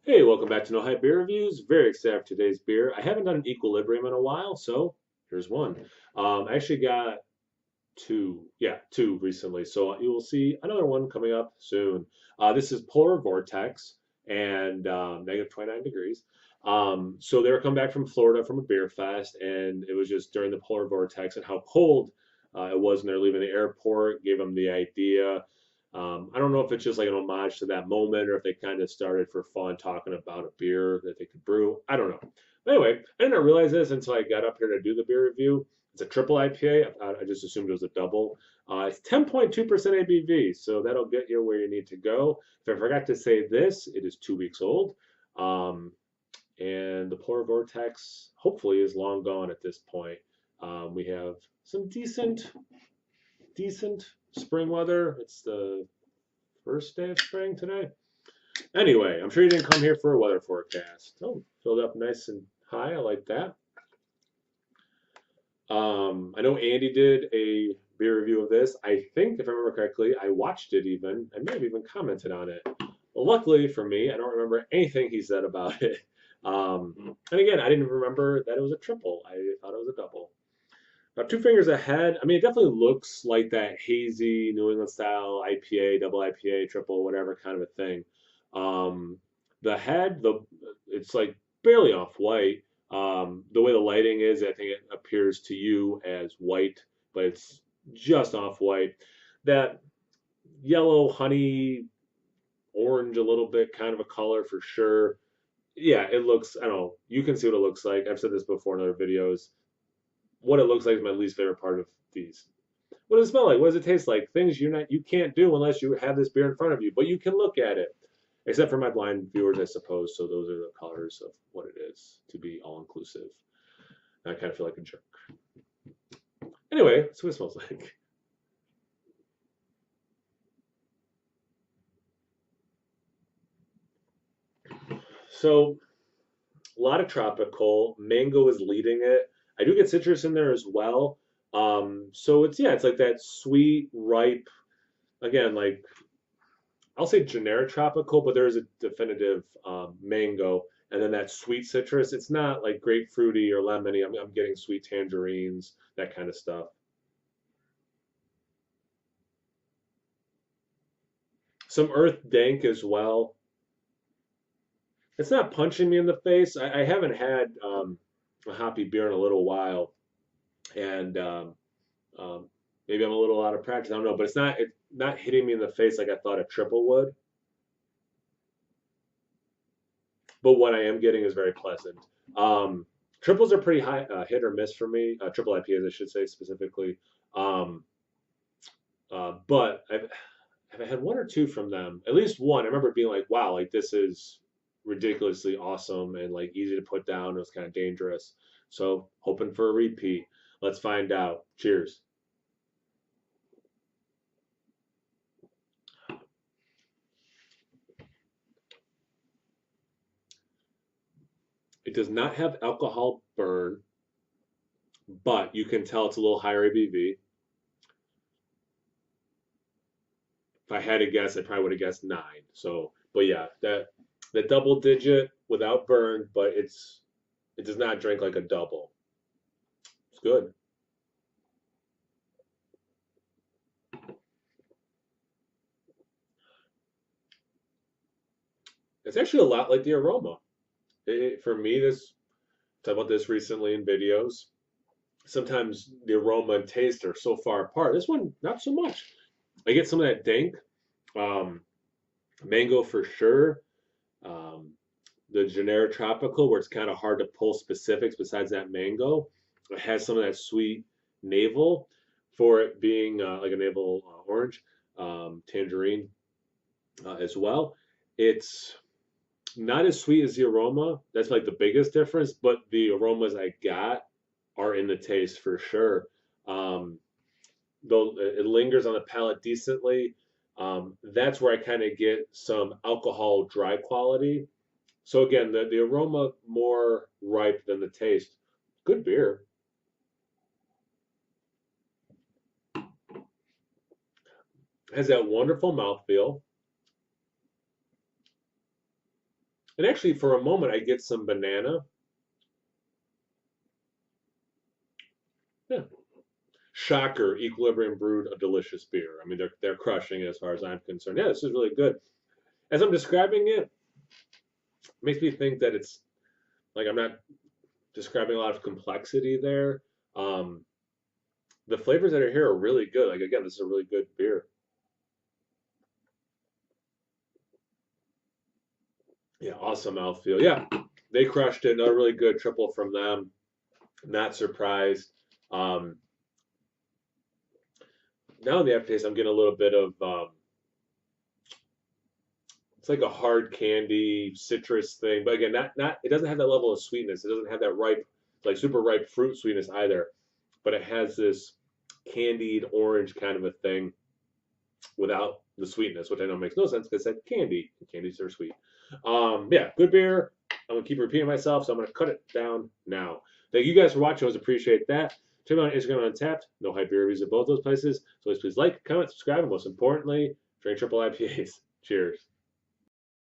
Hey, welcome back to No Hype Beer Reviews. Very excited for today's beer. I haven't done an Equilibrium in a while, so here's one. I actually got two, yeah, two recently, so you will see another one coming up soon. This is Polar Vortex and -29 degrees. So they were coming back from Florida from a beer fest, and it was just during the Polar Vortex and how cold it was when they were leaving the airport. Gave them the idea. I don't know if it's just like an homage to that moment or if they kind of started for fun talking about a beer that they could brew. I don't know. But anyway, I didn't realize this until I got up here to do the beer review. It's a triple IPA. I just assumed it was a double. It's 10.2% ABV, so that'll get you where you need to go. If I forgot to say this, it is 2 weeks old. Um, and the Polar Vortex hopefully is long gone at this point. We have some decent spring weather. It's the first day of spring today. Anyway, I'm sure you didn't come here for a weather forecast. Oh, filled up nice and high. I like that. I know Andy did a beer review of this. I think, if I remember correctly, I watched it even. I may have even commented on it. Well, luckily for me, I don't remember anything he said about it. And again, I didn't remember that it was a triple. I thought it was a double. About two fingers ahead. I mean, it definitely looks like that hazy New England style IPA, double IPA, triple, whatever kind of a thing. Um, the head, it's like barely off white. The way the lighting is, I think it appears to you as white, but it's just off white. That yellow, honey, orange, a little bit kind of a color for sure. Yeah, it looks, I don't know, you can see what it looks like. I've said this before in other videos. What it looks like is my least favorite part of these. What does it smell like? What does it taste like? Things you can't do unless you have this beer in front of you, but you can look at it. Except for my blind viewers, I suppose. So those are the colors of what it is to be all inclusive. I kind of feel like a jerk. Anyway, that's what it smells like. So a lot of tropical. Mango is leading it. I do get citrus in there as well. So it's yeah, it's like that sweet, ripe. Again, like I'll say generic tropical, but there is a definitive mango, and then that sweet citrus. It's not like grapefruity or lemony. I'm getting sweet tangerines, that kind of stuff. Some earth dank as well. It's not punching me in the face. I haven't had a hoppy beer in a little while, and um, maybe I'm a little out of practice. I don't know, but it's not hitting me in the face like I thought a triple would. But what I am getting is very pleasant. Um, Triples are pretty high hit or miss for me. Triple IPAs, I should say specifically. Um, but I've had one or two from them. At least one. I remember being like, "Wow, like this is ridiculously awesome and like easy to put down. It was kind of dangerous." So hoping for a repeat. Let's find out. Cheers. It does not have alcohol burn, but you can tell it's a little higher ABV. If I had to guess, I probably would have guessed nine. So, but yeah, that double digit without burn, but it does not drink like a double. It's good. It's actually a lot like the aroma. For me, this talked about this recently in videos. Sometimes the aroma and taste are so far apart. This one, not so much. I get some of that dank um, mango for sure. Um, the generic tropical, where it's kind of hard to pull specifics besides that mango. It has some of that sweet navel for it being like a navel orange, tangerine as well. It's not as sweet as the aroma. That's like the biggest difference, but the aromas I got are in the taste for sure. Um, though it lingers on the palate decently. That's where I kind of get some alcohol dry quality. So again, the aroma more ripe than the taste. Good beer. Has that wonderful mouthfeel. And actually, for a moment, I get some banana. Yeah. Shocker, Equilibrium brewed a delicious beer. I mean, they're crushing it as far as I'm concerned. Yeah, this is really good. As I'm describing it, it makes me think that it's like I'm not describing a lot of complexity there. Um, the flavors that are here are really good. Like again, this is a really good beer. Yeah, awesome mouthfeel. Yeah, they crushed it. Another really good triple from them. Not surprised. Um, Now in the aftertaste, I'm getting a little bit of it's like a hard candy citrus thing, but again, not it doesn't have that level of sweetness. It doesn't have that ripe, like super ripe fruit sweetness either, but it has this candied orange kind of a thing without the sweetness, which I know makes no sense because it's candy and candies are sweet. Yeah, good beer. I'm gonna keep repeating myself, so I'm gonna cut it down now. Thank you guys for watching. I always appreciate that. Check me out on Instagram and Untapped. No hype beer reviews at both those places. So please like, comment, subscribe, and most importantly, drink triple IPAs. Cheers.